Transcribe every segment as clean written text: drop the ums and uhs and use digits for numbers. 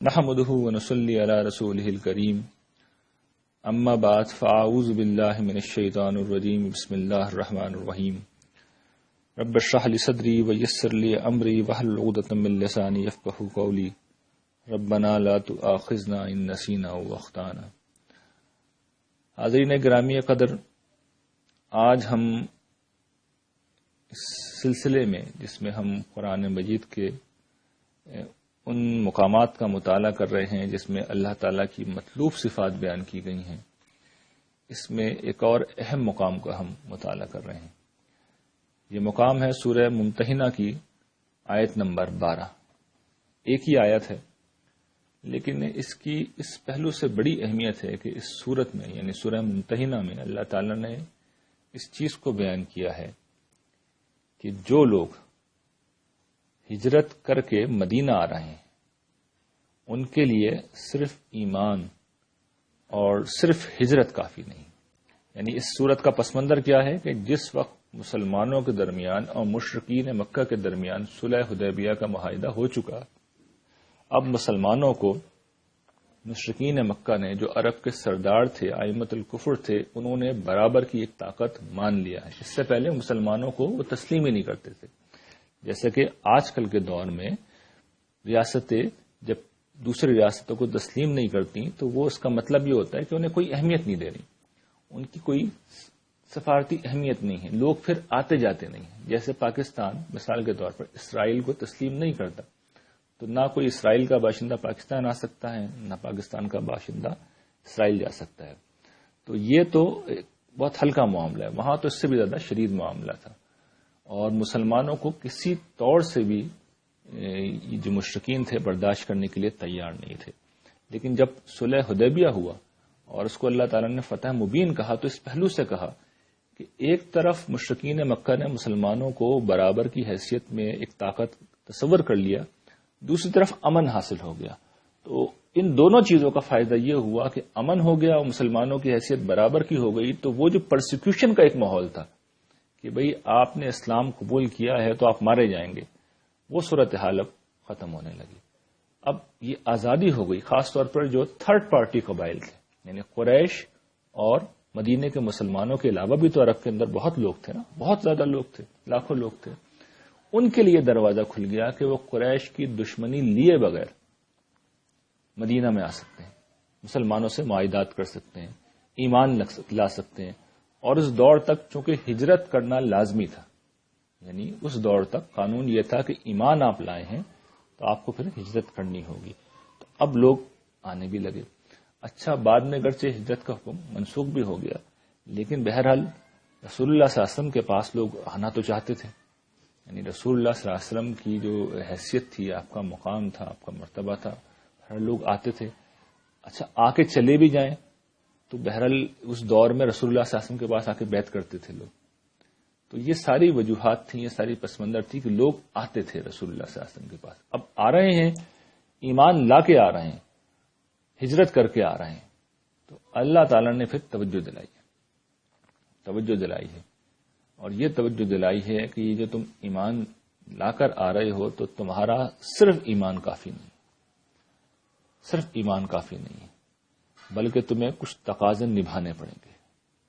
نحمده ونصلي على رسوله الكريم اما بعد فاعوذ بالله من الشيطان الرجيم بسم الله الرحمن الرحيم رب اشرح لي صدري ويسر لي امري واحلل عقدة من لساني يفقهوا قولي ربنا لا تؤاخذنا ان نسينا او اخطانا۔ حاضرین گرامی قدر، آج ہم اس سلسلے میں جس میں ہم قرآن مجید کے ان مقامات کا مطالعہ کر رہے ہیں جس میں اللہ تعالیٰ کی مطلوب صفات بیان کی گئی ہیں، اس میں ایک اور اہم مقام کا ہم مطالعہ کر رہے ہیں۔ یہ مقام ہے سورہ ممتحنہ کی آیت نمبر 12۔ ایک ہی آیت ہے، لیکن اس کی اس پہلو سے بڑی اہمیت ہے کہ اس سورت میں یعنی سورہ ممتحنہ میں اللہ تعالیٰ نے اس چیز کو بیان کیا ہے کہ جو لوگ ہجرت کر کے مدینہ آ رہے ہیں ان کے لیے صرف ایمان اور صرف ہجرت کافی نہیں۔ یعنی اس صورت کا پس منظر کیا ہے کہ جس وقت مسلمانوں کے درمیان اور مشرکین مکہ کے درمیان صلح حدیبیہ کا معاہدہ ہو چکا، اب مسلمانوں کو مشرکین مکہ نے جو عرب کے سردار تھے، ائمۃ الکفر تھے، انہوں نے برابر کی ایک طاقت مان لیا ہے۔ اس سے پہلے مسلمانوں کو وہ تسلیم ہی نہیں کرتے تھے۔ جیسے کہ آج کل کے دور میں ریاستیں جب دوسری ریاستوں کو تسلیم نہیں کرتی تو وہ اس کا مطلب یہ ہوتا ہے کہ انہیں کوئی اہمیت نہیں دے رہی، ان کی کوئی سفارتی اہمیت نہیں ہے، لوگ پھر آتے جاتے نہیں ہیں۔ جیسے پاکستان مثال کے طور پر اسرائیل کو تسلیم نہیں کرتا تو نہ کوئی اسرائیل کا باشندہ پاکستان آ سکتا ہے، نہ پاکستان کا باشندہ اسرائیل جا سکتا ہے۔ تو یہ تو بہت ہلکا معاملہ ہے، وہاں تو اس سے بھی زیادہ شدید معاملہ تھا، اور مسلمانوں کو کسی طور سے بھی جو مشرکین تھے برداشت کرنے کے لیے تیار نہیں تھے۔ لیکن جب صلح حدیبیہ ہوا اور اس کو اللہ تعالیٰ نے فتح مبین کہا تو اس پہلو سے کہا کہ ایک طرف مشرکین مکہ نے مسلمانوں کو برابر کی حیثیت میں ایک طاقت تصور کر لیا، دوسری طرف امن حاصل ہو گیا۔ تو ان دونوں چیزوں کا فائدہ یہ ہوا کہ امن ہو گیا اور مسلمانوں کی حیثیت برابر کی ہو گئی، تو وہ جو پرسیکیوشن کا ایک ماحول تھا کہ بھئی آپ نے اسلام قبول کیا ہے تو آپ مارے جائیں گے، وہ صورتحال اب ختم ہونے لگی۔ اب یہ آزادی ہو گئی، خاص طور پر جو تھرڈ پارٹی قبائل تھے، یعنی قریش اور مدینے کے مسلمانوں کے علاوہ بھی تو عرب کے اندر بہت لوگ تھے نا، بہت زیادہ لوگ تھے، لاکھوں لوگ تھے۔ ان کے لیے دروازہ کھل گیا کہ وہ قریش کی دشمنی لیے بغیر مدینہ میں آ سکتے ہیں، مسلمانوں سے معاہدات کر سکتے ہیں، ایمان لا سکتے ہیں۔ اور اس دور تک چونکہ ہجرت کرنا لازمی تھا، یعنی اس دور تک قانون یہ تھا کہ ایمان آپ لائے ہیں تو آپ کو پھر ہجرت کرنی ہوگی، تو اب لوگ آنے بھی لگے۔ اچھا، بعد میں گرچہ ہجرت کا حکم منسوخ بھی ہو گیا، لیکن بہرحال رسول اللہ صلی اللہ علیہ وسلم کے پاس لوگ آنا تو چاہتے تھے۔ یعنی رسول اللہ صلی اللہ علیہ وسلم کی جو حیثیت تھی، آپ کا مقام تھا، آپ کا مرتبہ تھا، ہر لوگ آتے تھے۔ اچھا، آ کے چلے بھی جائیں تو بہرحال اس دور میں رسول اللہ صلی اللہ علیہ وسلم کے پاس آ کے بیعت کرتے تھے لوگ۔ تو یہ ساری وجوہات تھیں، یہ ساری پس منظر تھی کہ لوگ آتے تھے رسول اللہ صلی اللہ علیہ وسلم کے پاس۔ اب آ رہے ہیں، ایمان لا کے آ رہے ہیں، ہجرت کر کے آ رہے ہیں، تو اللہ تعالیٰ نے پھر توجہ دلائی ہے، اور یہ توجہ دلائی ہے کہ یہ جو تم ایمان لا کر آ رہے ہو تو تمہارا صرف ایمان کافی نہیں، صرف ایمان کافی نہیں ہے، بلکہ تمہیں کچھ تقاضے نبھانے پڑیں گے۔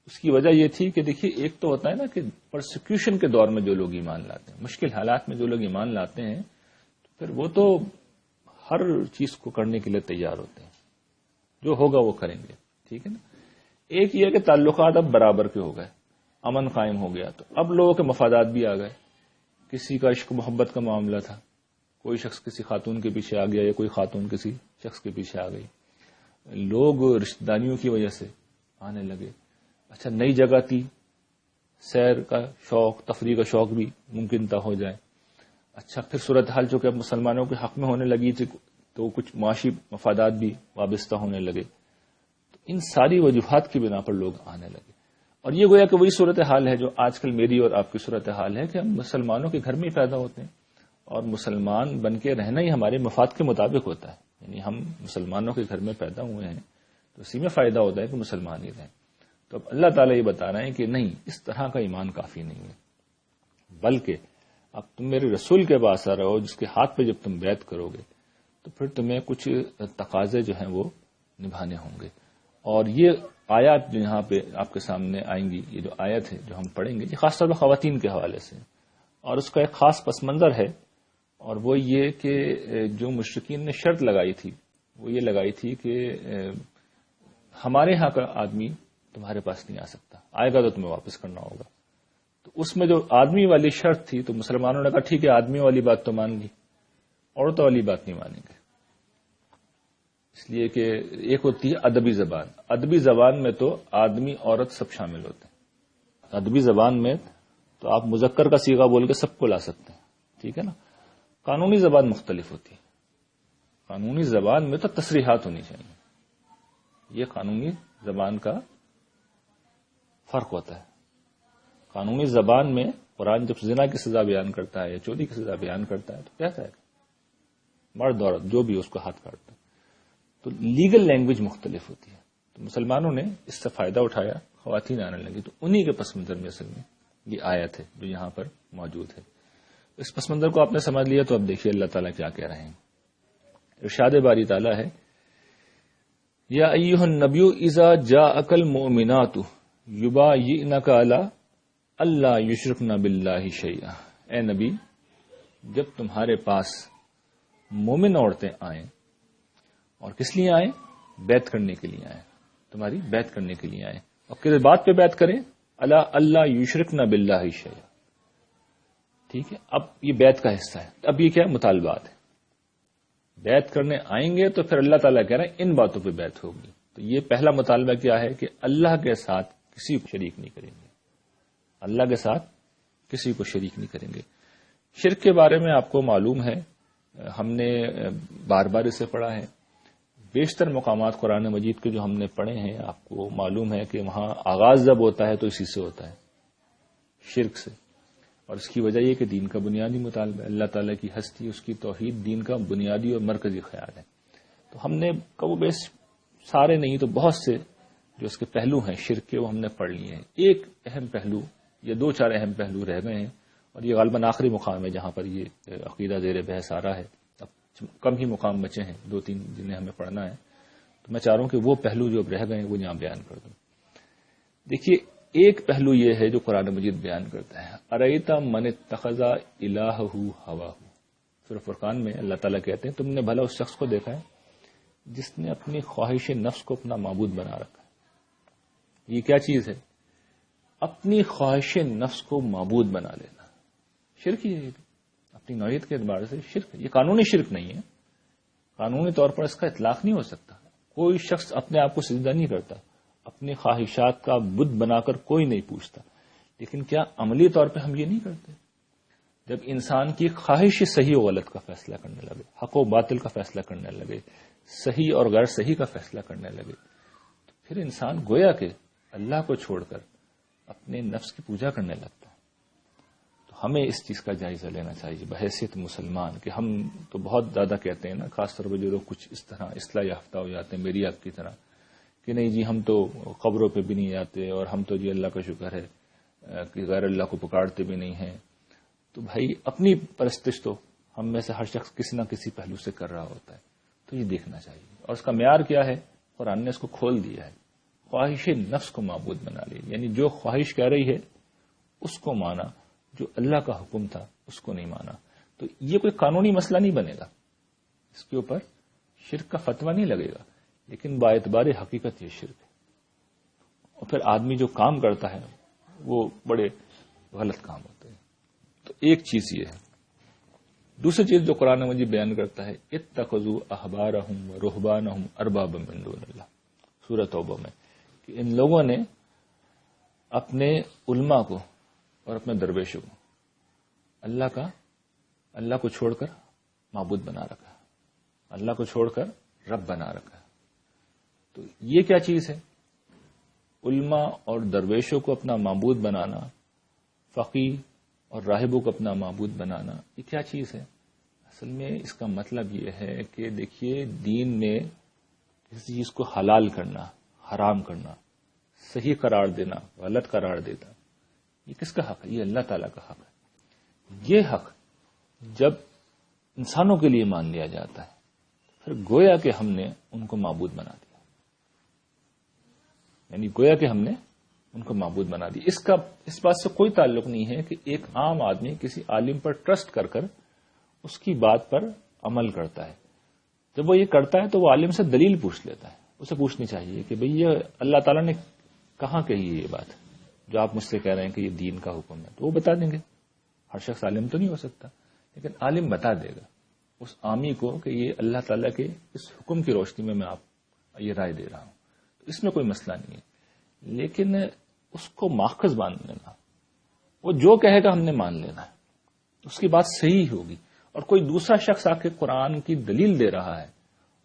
اس کی وجہ یہ تھی کہ دیکھیے، ایک تو ہوتا ہے نا کہ پرسیکیوشن کے دور میں جو لوگ ایمان لاتے ہیں، مشکل حالات میں جو لوگ ایمان لاتے ہیں، تو پھر وہ تو ہر چیز کو کرنے کے لیے تیار ہوتے ہیں، جو ہوگا وہ کریں گے، ٹھیک ہے نا۔ ایک یہ کہ تعلقات اب برابر کے ہو گئے، امن قائم ہو گیا، تو اب لوگوں کے مفادات بھی آ گئے۔ کسی کا عشق محبت کا معاملہ تھا، کوئی شخص کسی خاتون کے پیچھے آ گیا یا کوئی خاتون کسی شخص کے پیچھے آ گئی، لوگ رشتہ داریوں کی وجہ سے آنے لگے۔ اچھا، نئی جگہ تھی، سیر کا شوق، تفریح کا شوق بھی ممکن تھا ہو جائے۔ اچھا، پھر صورتحال جو کہ اب مسلمانوں کے حق میں ہونے لگی تھی تو کچھ معاشی مفادات بھی وابستہ ہونے لگے، تو ان ساری وجوہات کی بنا پر لوگ آنے لگے۔ اور یہ گویا کہ وہی صورتحال ہے جو آج کل میری اور آپ کی صورتحال ہے کہ ہم مسلمانوں کے گھر میں ہی پیدا ہوتے ہیں، اور مسلمان بن کے رہنا ہی ہمارے مفاد کے مطابق ہوتا ہے۔ یعنی ہم مسلمانوں کے گھر میں پیدا ہوئے ہیں تو اسی میں فائدہ ہوتا ہے کہ مسلمان ہی رہیں۔ تو اب اللہ تعالیٰ یہ بتا رہے ہیں کہ نہیں، اس طرح کا ایمان کافی نہیں ہے، بلکہ اب تم میرے رسول کے پاس آ رہے ہو جس کے ہاتھ پہ جب تم بیعت کرو گے تو تو پھر تمہیں کچھ تقاضے جو ہیں وہ نبھانے ہوں گے. اور یہ آیات جو یہاں پہ آپ کے سامنے آئیں گی، یہ جو آیت ہے جو ہم پڑھیں گے، یہ خاص طور پر خواتین کے حوالے سے، اور اس کا ایک خاص پس منظر ہے، اور وہ یہ کہ جو مشرکین نے شرط لگائی تھی وہ یہ لگائی تھی کہ ہمارے ہاں کا آدمی تمہارے پاس نہیں آ سکتا، آئے گا تو تمہیں واپس کرنا ہوگا. تو اس میں جو آدمی والی شرط تھی تو مسلمانوں نے کہا ٹھیک ہے، آدمی والی بات تو مان لی، عورتوں والی بات نہیں مانیں گے. اس لیے کہ ایک ہوتی ہے ادبی زبان، ادبی زبان میں تو آدمی عورت سب شامل ہوتے ہیں. ادبی زبان میں تو آپ مذکر کا صیغہ بول کے سب کو لا سکتے ہیں، ٹھیک ہے نا. قانونی زبان مختلف ہوتی ہے. قانونی زبان میں تو تصریحات ہونی چاہیے، یہ قانونی زبان کا فرق ہوتا ہے. قانونی زبان میں قرآن جب زنا کی سزا بیان کرتا ہے یا چوری کی سزا بیان کرتا ہے تو کہتا ہے مرد عورت جو بھی اس کو ہاتھ کاٹتا ہے. تو لیگل لینگویج مختلف ہوتی ہے. تو مسلمانوں نے اس سے فائدہ اٹھایا، خواتین آنے لگی، تو انہی کے پس منظر میں اصل میں یہ آیت ہے جو یہاں پر موجود ہے. اس پس منظر کو آپ نے سمجھ لیا تو اب دیکھیے اللہ تعالیٰ کیا کہہ رہے ہیں. ارشاد باری تعالیٰ ہے یا ایھا النبی اذا جاءک المؤمنات یبایعنک علی اللہ یشرکن باللہ شیئا. اے نبی، جب تمہارے پاس مومن عورتیں آئیں، اور کس لیے آئیں؟ بیعت کرنے کے لیے آئیں، تمہاری بیعت کرنے کے لیے آئیں. اور کس بات پہ بیعت کریں؟ اللہ یشرکن باللہ شیئا. ٹھیک ہے، اب یہ بیعت کا حصہ ہے. اب یہ کیا مطالبات ہے؟ بیعت کرنے آئیں گے تو پھر اللہ تعالیٰ کہہ رہے ہیں ان باتوں پہ بیعت ہوگی. تو یہ پہلا مطالبہ کیا ہے کہ اللہ کے ساتھ کسی کو شریک نہیں کریں گے. اللہ کے ساتھ کسی کو شریک نہیں کریں گے. شرک کے بارے میں آپ کو معلوم ہے، ہم نے بار بار اسے پڑھا ہے. بیشتر مقامات قرآن مجید کے جو ہم نے پڑھے ہیں آپ کو معلوم ہے کہ وہاں آغاز جب ہوتا ہے تو اسی سے ہوتا ہے، شرک سے. اور اس کی وجہ یہ کہ دین کا بنیادی مطالبہ ہے، اللہ تعالیٰ کی ہستی، اس کی توحید دین کا بنیادی اور مرکزی خیال ہے. تو ہم نے کم و بیش سارے نہیں تو بہت سے جو اس کے پہلو ہیں شرک کے وہ ہم نے پڑھ لیے ہیں. ایک اہم پہلو یا دو چار اہم پہلو رہ گئے ہیں، اور یہ غالباً آخری مقام ہے جہاں پر یہ عقیدہ زیر بحث آ رہا ہے. اب کم ہی مقام بچے ہیں، دو تین جنہیں ہمیں پڑھنا ہے. تو میں چاہ رہا ہوں کہ وہ پہلو جو اب رہ گئے ہیں وہ یہاں بیان کر دوں. دیکھیے، ایک پہلو یہ ہے جو قرآن مجید بیان کرتا ہے، ارأیت من اتخذ الہہ ہواہ. سورہ فرقان میں اللہ تعالیٰ کہتے ہیں تم نے بھلا اس شخص کو دیکھا ہے جس نے اپنی خواہش نفس کو اپنا معبود بنا رکھا ہے. یہ کیا چیز ہے؟ اپنی خواہش نفس کو معبود بنا لینا. شرک ہی ہے، یہ اپنی نوعیت کے اعتبار سے شرک ہے. یہ قانونی شرک نہیں ہے، قانونی طور پر اس کا اطلاق نہیں ہو سکتا. کوئی شخص اپنے آپ کو سجدہ نہیں کرتا، اپنی خواہشات کا بت بنا کر کوئی نہیں پوچھتا. لیکن کیا عملی طور پہ ہم یہ نہیں کرتے؟ جب انسان کی خواہش صحیح و غلط کا فیصلہ کرنے لگے، حق و باطل کا فیصلہ کرنے لگے، صحیح اور غیر صحیح کا فیصلہ کرنے لگے، تو پھر انسان گویا کہ اللہ کو چھوڑ کر اپنے نفس کی پوجا کرنے لگتا ہے. تو ہمیں اس چیز کا جائزہ لینا چاہیے بحیثیت مسلمان کہ ہم تو بہت زیادہ کہتے ہیں نا، خاص طور پر جو لوگ کچھ اس طرح اصلاح یافتہ ہو جاتے ہیں میری آپ کی طرح، کہ نہیں جی ہم تو قبروں پہ بھی نہیں جاتے، اور ہم تو جی اللہ کا شکر ہے کہ غیر اللہ کو پکارتے بھی نہیں ہیں. تو بھائی اپنی پرستش تو ہم میں سے ہر شخص کسی نہ کسی پہلو سے کر رہا ہوتا ہے. تو یہ دیکھنا چاہیے. اور اس کا معیار کیا ہے؟ قرآن نے اس کو کھول دیا ہے. خواہش نفس کو معبود بنا لی، یعنی جو خواہش کہہ رہی ہے اس کو مانا، جو اللہ کا حکم تھا اس کو نہیں مانا. تو یہ کوئی قانونی مسئلہ نہیں بنے گا، اس کے اوپر شرک کا فتویٰ نہیں لگے گا، لیکن با اعتبار حقیقت یہ شرک ہے. اور پھر آدمی جو کام کرتا ہے وہ بڑے غلط کام ہوتے ہیں. تو ایک چیز یہ ہے. دوسری چیز جو قرآن مجید بیان کرتا ہے، اتخذوا احبارهم ورهبانهم اربابا من دون اللہ، سورۃ توبہ میں، کہ ان لوگوں نے اپنے علماء کو اور اپنے درویشوں کو اللہ کو چھوڑ کر معبود بنا رکھا، اللہ کو چھوڑ کر رب بنا رکھا. تو یہ کیا چیز ہے؟ علماء اور درویشوں کو اپنا معبود بنانا، فقیہ اور راہبوں کو اپنا معبود بنانا، یہ کیا چیز ہے؟ اصل میں اس کا مطلب یہ ہے کہ دیکھیے، دین میں کسی چیز کو حلال کرنا، حرام کرنا، صحیح قرار دینا، غلط قرار دینا، یہ کس کا حق ہے؟ یہ اللہ تعالیٰ کا حق ہے. یہ حق جب انسانوں کے لیے مان لیا جاتا ہے پھر گویا کہ ہم نے ان کو معبود بنا دیا، یعنی گویا کہ ہم نے ان کو معبود بنا دیا۔ اس بات سے کوئی تعلق نہیں ہے کہ ایک عام آدمی کسی عالم پر ٹرسٹ کر کر اس کی بات پر عمل کرتا ہے۔ جب وہ یہ کرتا ہے تو وہ عالم سے دلیل پوچھ لیتا ہے، اسے پوچھنی چاہیے کہ بھئی یہ اللہ تعالیٰ نے کہاں کہی ہے یہ بات جو آپ مجھ سے کہہ رہے ہیں کہ یہ دین کا حکم ہے، تو وہ بتا دیں گے۔ ہر شخص عالم تو نہیں ہو سکتا، لیکن عالم بتا دے گا اس عامی کو کہ یہ اللہ تعالیٰ کے اس حکم کی روشنی میں آپ یہ رائے دے رہا ہوں، تو اس میں کوئی مسئلہ نہیں ہے۔ لیکن اس کو ماخذ مان لینا، وہ جو کہے گا ہم نے مان لینا ہے، اس کی بات صحیح ہوگی، اور کوئی دوسرا شخص آ کے قرآن کی دلیل دے رہا ہے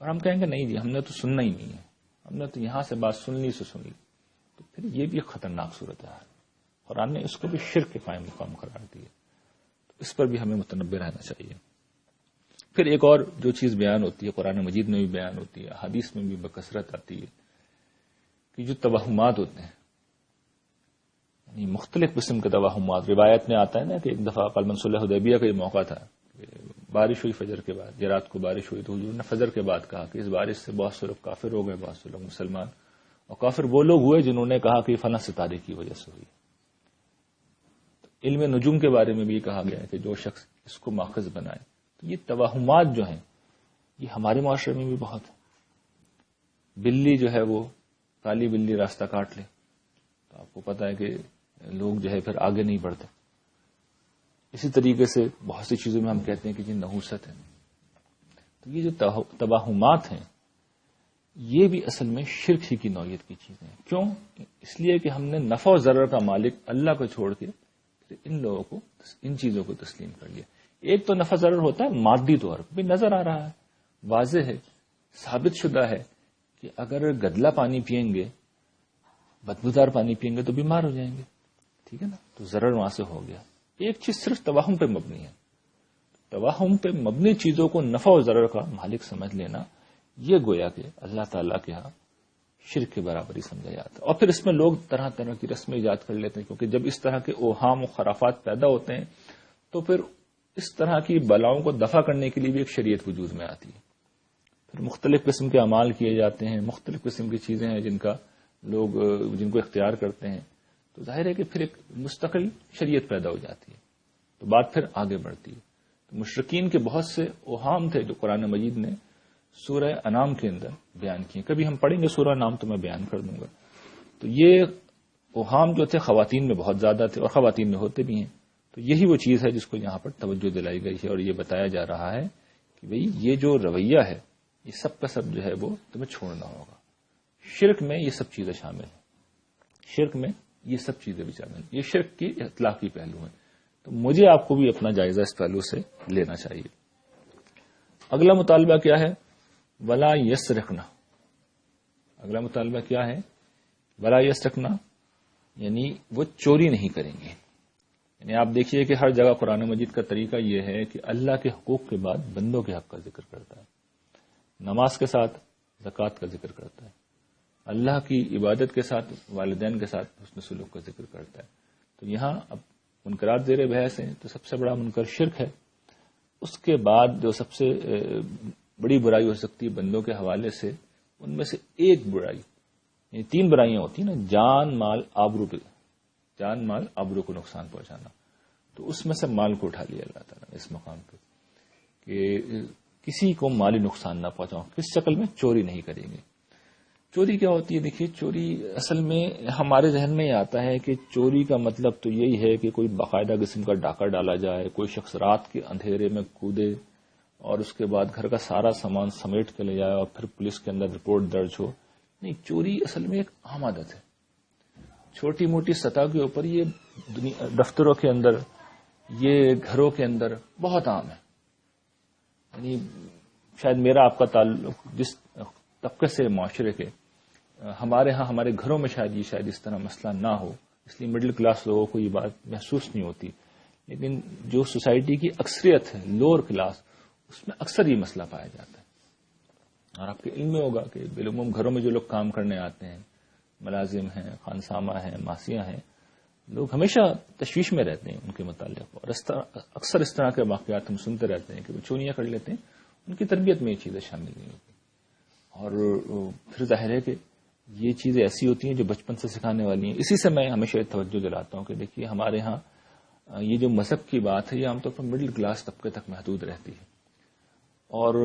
اور ہم کہیں گے نہیں جی ہم نے تو سننا ہی نہیں ہے، ہم نے تو یہاں سے بات سن لی سن لی، تو پھر یہ بھی ایک خطرناک صورت ہے۔ قرآن نے اس کو بھی شرک کے قائم مقام قرار دیا، تو اس پر بھی ہمیں متنبہ رہنا چاہیے۔ پھر ایک اور جو چیز بیان ہوتی ہے، قرآن مجید میں بھی بیان ہوتی ہے، حدیث میں بھی بکثرت آتی ہے، کہ جو توہمات ہوتے ہیں، یعنی مختلف قسم کے توہمات۔ روایت میں آتا ہے نا کہ ایک دفعہ قلمن صلح حدیبیہ کا یہ موقع تھا، بارش ہوئی فجر کے بعد، یہ رات کو بارش ہوئی، تو حضور نے فجر کے بعد کہا کہ اس بارش سے بہت سے لوگ کافر ہو گئے، بہت سے لوگ مسلمان، اور کافر وہ لوگ ہوئے جنہوں نے کہا کہ فلاں ستارے کی وجہ سے ہوئی۔ علم نجوم کے بارے میں بھی کہا گیا ہے کہ جو شخص اس کو ماخذ بنائے، تو یہ توہمات جو ہیں یہ ہمارے معاشرے میں بھی بہت ہے۔ بلی جو ہے وہ کالی بلی راستہ کاٹ لے تو آپ کو پتا ہے کہ لوگ جو ہے پھر آگے نہیں بڑھتے۔ اسی طریقے سے بہت سی چیزوں میں ہم کہتے ہیں کہ یہ نحوست ہے۔ تو یہ جو توہمات ہیں یہ بھی اصل میں شرک ہی کی نوعیت کی چیزیں ہیں۔ کیوں؟ اس لیے کہ ہم نے نفع و ضرر کا مالک اللہ کو چھوڑ کے ان لوگوں کو ان چیزوں کو تسلیم کر لیا۔ ایک تو نفع ضرر ہوتا ہے مادی طور پر بھی نظر آ رہا ہے، واضح ہے، ثابت شدہ ہے کہ اگر گدلا پانی پئیں گے، بدبودار پانی پئیں گے تو بیمار ہو جائیں گے، ٹھیک ہے نا، تو ضرر وہاں سے ہو گیا۔ ایک چیز صرف توہم پہ مبنی ہے، توہم پہ مبنی چیزوں کو نفع و ضرر کا مالک سمجھ لینا، یہ گویا کہ اللہ تعالیٰ کے ہاں شرک کے برابر ہی سمجھا جاتا ہے۔ اور پھر اس میں لوگ طرح طرح کی رسمیں ایجاد کر لیتے ہیں، کیونکہ جب اس طرح کے اوہام و خرافات پیدا ہوتے ہیں تو پھر اس طرح کی بلاؤں کو دفع کرنے کے لیے بھی ایک شریعت وجود میں آتی ہے۔ پھر مختلف قسم کے اعمال کیے جاتے ہیں، مختلف قسم کی چیزیں ہیں جن کو اختیار کرتے ہیں، تو ظاہر ہے کہ پھر ایک مستقل شریعت پیدا ہو جاتی ہے، تو بات پھر آگے بڑھتی ہے۔ تو مشرکین کے بہت سے اوہام تھے جو قرآن مجید نے سورہ انعام کے اندر بیان کیے، کبھی ہم پڑھیں گے سورہ انعام تو میں بیان کر دوں گا۔ تو یہ اوہام جو تھے خواتین میں بہت زیادہ تھے، اور خواتین میں ہوتے بھی ہیں، تو یہی وہ چیز ہے جس کو یہاں پر توجہ دلائی گئی ہے، اور یہ بتایا جا رہا ہے کہ بھئی یہ جو رویہ ہے یہ سب کا سب جو ہے وہ تمہیں چھوڑنا ہوگا۔ شرک میں یہ سب چیزیں شامل ہیں، شرک میں یہ سب چیزیں بھی شامل ہیں، یہ شرک کی اطلاقی پہلو ہیں، تو مجھے آپ کو بھی اپنا جائزہ اس پہلو سے لینا چاہیے۔ اگلا مطالبہ کیا ہے؟ ولا یسرقنا۔ اگلا مطالبہ کیا ہے؟ ولا یسرقنا، یعنی وہ چوری نہیں کریں گے۔ یعنی آپ دیکھیے کہ ہر جگہ قرآن مجید کا طریقہ یہ ہے کہ اللہ کے حقوق کے بعد بندوں کے حق کا ذکر کرتا ہے، نماز کے ساتھ زکوٰۃ کا ذکر کرتا ہے، اللہ کی عبادت کے ساتھ والدین کے ساتھ حسن سلوک کا ذکر کرتا ہے۔ تو یہاں اب منکرات زیر بحث ہیں، تو سب سے بڑا منکر شرک ہے۔ اس کے بعد جو سب سے بڑی برائی ہو سکتی ہے بندوں کے حوالے سے، ان میں سے ایک برائی، یعنی تین برائیاں ہوتی ہیں نا، جان مال آبرو کو نقصان پہنچانا، تو اس میں سے مال کو اٹھا لیا اللہ تعالیٰ نے اس مقام پہ کہ کسی کو مالی نقصان نہ پہنچاؤ۔ کس شکل میں؟ چوری نہیں کریں گے۔ چوری کیا ہوتی ہے؟ دیکھیے چوری اصل میں ہمارے ذہن میں یہ آتا ہے کہ چوری کا مطلب تو یہی ہے کہ کوئی باقاعدہ قسم کا ڈاکہ ڈالا جائے، کوئی شخص رات کے اندھیرے میں کودے اور اس کے بعد گھر کا سارا سامان سمیٹ کے لے جائے اور پھر پولیس کے اندر رپورٹ درج ہو۔ نہیں، چوری اصل میں ایک عام عادت ہے، چھوٹی موٹی سطح کے اوپر، یہ دفتروں کے اندر، یہ گھروں کے اندر بہت عام ہے۔ یعنی شاید میرا آپ کا تعلق جس طبقے سے معاشرے کے، ہمارے ہاں ہمارے گھروں میں شاید اس طرح مسئلہ نہ ہو، اس لیے مڈل کلاس لوگوں کو یہ بات محسوس نہیں ہوتی، لیکن جو سوسائٹی کی اکثریت ہے، لوور کلاس، اس میں اکثر یہ مسئلہ پایا جاتا ہے۔ اور آپ کے علم میں ہوگا کہ بالعموم گھروں میں جو لوگ کام کرنے آتے ہیں، ملازم ہیں، خانسامہ ہیں، ماسیاں ہیں، لوگ ہمیشہ تشویش میں رہتے ہیں ان کے متعلق، اور اکثر اس طرح کے واقعات ہم سنتے رہتے ہیں کہ وہ چوریاں کر لیتے ہیں ان کی تربیت میں یہ چیزیں شامل نہیں ہوتی. اور پھر ظاہر ہے کہ یہ چیزیں ایسی ہوتی ہیں جو بچپن سے سکھانے والی ہیں. اسی سے میں ہمیشہ توجہ دلاتا ہوں کہ دیکھیے ہمارے ہاں یہ جو مذہب کی بات ہے یہ عام طور پر مڈل کلاس طبقے تک محدود رہتی ہے، اور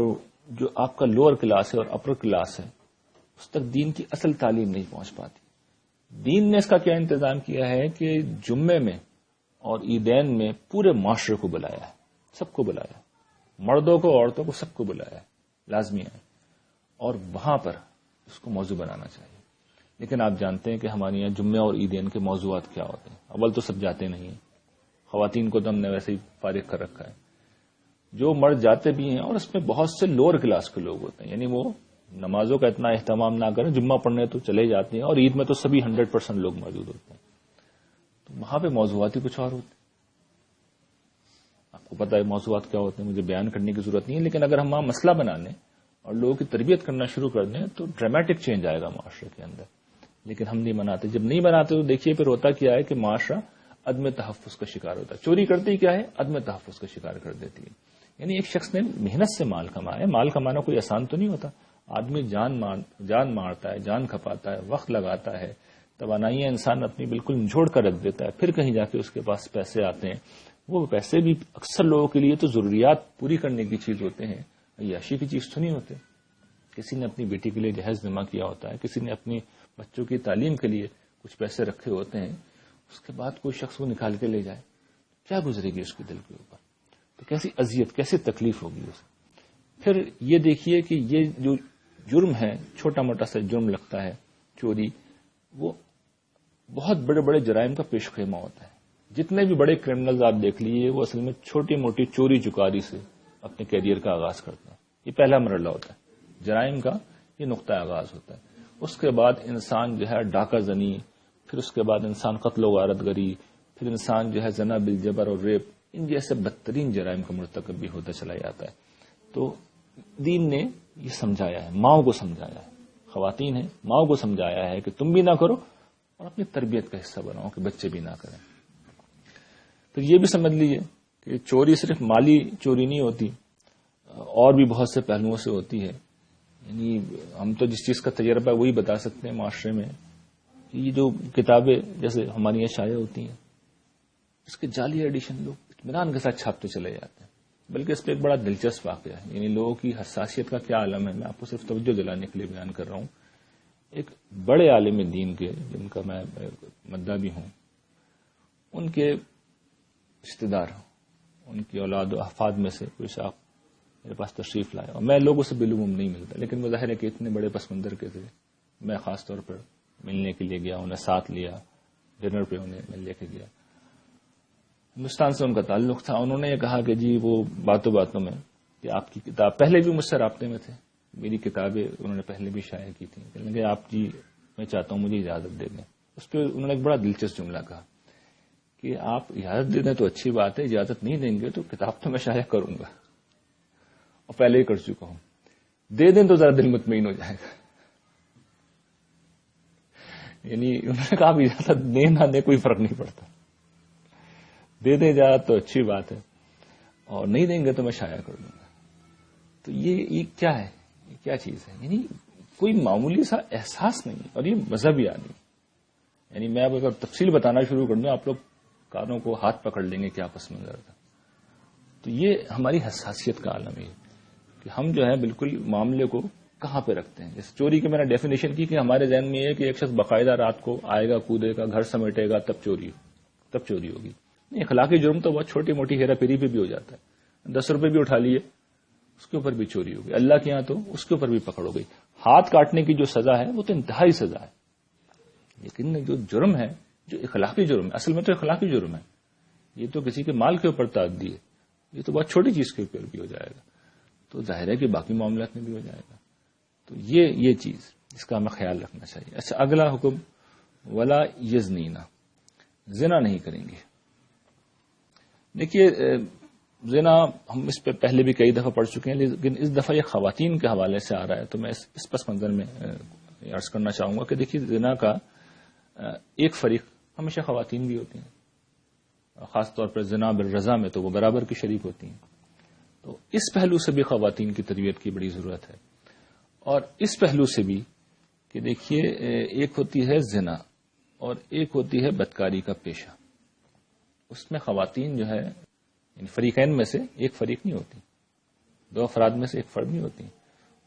جو آپ کا لوور کلاس ہے اور اپر کلاس ہے اس تک دین کی اصل تعلیم نہیں پہنچ پاتی. دین نے اس کا کیا انتظام کیا ہے کہ جمعے میں اور عیدین میں پورے معاشرے کو بلایا ہے، سب کو بلایا، مردوں کو عورتوں کو سب کو بلایا ہے، لازمی ہے، اور وہاں پر اس کو موضوع بنانا چاہیے. لیکن آپ جانتے ہیں کہ ہمارے یہاں جمعے اور عیدین کے موضوعات کیا ہوتے ہیں. اول تو سب جاتے نہیں ہیں، خواتین کو تو ہم نے ویسے ہی فارغ کر رکھا ہے. جو مرد جاتے بھی ہیں اور اس میں بہت سے لوور کلاس کے لوگ ہوتے ہیں، یعنی وہ نمازوں کا اتنا اہتمام نہ کریں، جمعہ پڑھنے تو چلے جاتے ہیں، اور عید میں تو سبھی 100% لوگ موجود ہوتے ہیں. تو وہاں پہ موضوعات ہی کچھ اور ہوتے ہیں. آپ کو پتا ہے موضوعات کیا ہوتے ہیں، مجھے بیان کرنے کی ضرورت نہیں ہے، لیکن اگر ہم وہاں مسئلہ بنا لیں اور لوگوں کی تربیت کرنا شروع کر دیں تو ڈرامیٹک چینج آئے گا معاشرے کے اندر. لیکن ہم نہیں بناتے. جب نہیں بناتے تو دیکھیے پھر ہوتا کیا ہے کہ معاشرہ عدم تحفظ کا شکار ہوتا ہے. چوری کرتی کیا ہے؟ عدم تحفظ کا شکار کر دیتی ہے. یعنی ایک شخص نے محنت سے مال کمایا. مال کمانا کوئی آسان تو نہیں ہوتا. آدمی جان مارتا ہے، جان کھپاتا ہے، وقت لگاتا ہے، توانائیاں انسان اپنی بالکل نچوڑ کر رکھ دیتا ہے، پھر کہیں جا کے اس کے پاس پیسے آتے ہیں. وہ پیسے بھی اکثر لوگوں کے لیے تو ضروریات پوری کرنے کی چیز ہوتے ہیں، عیاشی کی چیز تو نہیں ہوتے. کسی نے اپنی بیٹی کے لیے جہیز جمع کیا ہوتا ہے، کسی نے اپنی بچوں کی تعلیم کے لیے کچھ پیسے رکھے ہوتے ہیں. اس کے بعد کوئی شخص وہ نکال کے لے جائے، کیا گزرے گی اس کے دل کے اوپر؟ تو کیسی اذیت، کیسی تکلیف ہوگی اسے. پھر یہ دیکھیے کہ یہ جو جرم ہے، چھوٹا موٹا سا جرم لگتا ہے چوری، وہ بہت بڑے بڑے جرائم کا پیش خیمہ ہوتا ہے. جتنے بھی بڑے کرمنلز آپ دیکھ لیجیے وہ اصل میں چھوٹی موٹی چوری چکاری سے اپنے کیریئر کا آغاز کرتے ہیں. یہ پہلا مرحلہ ہوتا ہے جرائم کا، یہ نقطہ آغاز ہوتا ہے. اس کے بعد انسان جو ہے ڈاکہ زنی، پھر اس کے بعد انسان قتل و غارت گری، پھر انسان جو ہے زنا بالجبر اور ریپ، ان جیسے بدترین جرائم کا مرتکب بھی ہوتا چلا جاتا ہے. تو دین نے یہ سمجھایا ہے، ماؤں کو سمجھایا ہے، خواتین ہیں ماؤں کو سمجھایا ہے کہ تم بھی نہ کرو اور اپنی تربیت کا حصہ بناؤ کہ بچے بھی نہ کریں. پھر یہ بھی سمجھ لیجیے کہ چوری صرف مالی چوری نہیں ہوتی، اور بھی بہت سے پہلوؤں سے ہوتی ہے. یعنی ہم تو جس چیز کا تجربہ ہے وہی بتا سکتے ہیں معاشرے میں کہ یہ جو کتابیں جیسے ہماری یہاں شائع ہوتی ہیں، اس کے جعلی ایڈیشن لوگ اطمینان کے ساتھ چھاپتے چلے جاتے ہیں. بلکہ اس پہ ایک بڑا دلچسپ واقعہ ہے، یعنی لوگوں کی حساسیت کا کیا عالم ہے، میں آپ کو صرف توجہ دلانے کے لیے بیان کر رہا ہوں. ایک بڑے عالم دین کے جن کا میں مدعا بھی ہوں، ان کے رشتے دار، ان کی اولاد و احفاد میں سے کوئی صاحب میرے پاس تشریف لائے، اور میں لوگوں سے بالعموم نہیں ملتا، لیکن وہ ظاہر ہے کہ اتنے بڑے پس منظر کے تھے. میں خاص طور پر ملنے کے لیے گیا، انہیں ساتھ لیا، ڈنر پہ انہیں میں لے کے گیا. ہندوستان سے ان کا تعلق تھا. انہوں نے یہ کہا کہ جی وہ باتوں باتوں میں کہ آپ کی کتاب، پہلے بھی مجھ سے رابطے میں تھے، میری کتابیں انہوں نے پہلے بھی شائع کی تھیں، کہ آپ جی میں چاہتا ہوں مجھے اجازت دے دیں. اس پہ انہوں نے ایک بڑا دلچسپ جملہ کہا کہ آپ اجازت دے دیں تو اچھی بات ہے، اجازت نہیں دیں گے تو کتاب تو میں شائع کروں گا، اور پہلے ہی کر چکا ہوں. دے دیں تو ذرا دل مطمئن ہو جائے گا. یعنی انہوں نے کہا اجازت دیں نہ دیں کوئی فرق نہیں پڑتا، دے دیں اجازت تو اچھی بات ہے، اور نہیں دیں گے تو میں شائع کر دوں گا. تو یہ کیا ہے، یہ کیا چیز ہے؟ یعنی کوئی معمولی سا احساس نہیں، اور یہ مذہبی آدمی. یعنی میں اب اگر تفصیل بتانا شروع کر دوں آپ لوگ کانوں کو ہاتھ پکڑ لیں گے کیا پس منظر تھا. تو یہ ہماری حساسیت کا عالم ہے کہ ہم جو ہے بالکل معاملے کو کہاں پہ رکھتے ہیں. جیسے چوری کی میں نے ڈیفینیشن کی کہ ہمارے ذہن میں یہ ہے کہ ایک شخص باقاعدہ رات کو آئے گا، کودے گا، گھر سمیٹے گا، تب چوری ہوگی. اخلاقی جرم تو بہت چھوٹی موٹی ہیرا پھیری پہ بھی ہو جاتا ہے. 10 روپے بھی اٹھا لیے اس کے اوپر بھی چوری ہوگی. اللہ کے یہاں تو اس کے اوپر بھی پکڑ ہو گئی. ہاتھ کاٹنے کی جو سزا ہے وہ تو انتہائی سزا ہے. لیکن جو جرم ہے، جو اخلاقی جرم ہے، اصل میں تو اخلاقی جرم ہے، یہ تو کسی کے مال کے اوپر تعدی ہے، یہ تو بہت چھوٹی چیز کے اوپر بھی ہو جائے گا. تو ظاہر ہے کہ باقی معاملات میں بھی ہو جائے گا. تو یہ چیز اس کا ہمیں خیال رکھنا چاہیے. اچھا، اگلا حکم ولا یزنینا، زنا نہیں کریں گے. دیکھیے زنا ہم اس پہ پہلے بھی کئی دفعہ پڑھ چکے ہیں، لیکن اس دفعہ یہ خواتین کے حوالے سے آ رہا ہے، تو میں اس پس منظر میں عرض کرنا چاہوں گا کہ دیکھیے زنا کا ایک فریق ہمیشہ خواتین بھی ہوتی ہیں، خاص طور پر زنا بالرضا میں تو وہ برابر کی شریک ہوتی ہیں. تو اس پہلو سے بھی خواتین کی تربیت کی بڑی ضرورت ہے، اور اس پہلو سے بھی کہ دیکھیے ایک ہوتی ہے زنا اور ایک ہوتی ہے بدکاری کا پیشہ، اس میں خواتین جو ہے فریقین میں سے ایک فریق نہیں ہوتی، دو افراد میں سے ایک فرد نہیں ہوتی،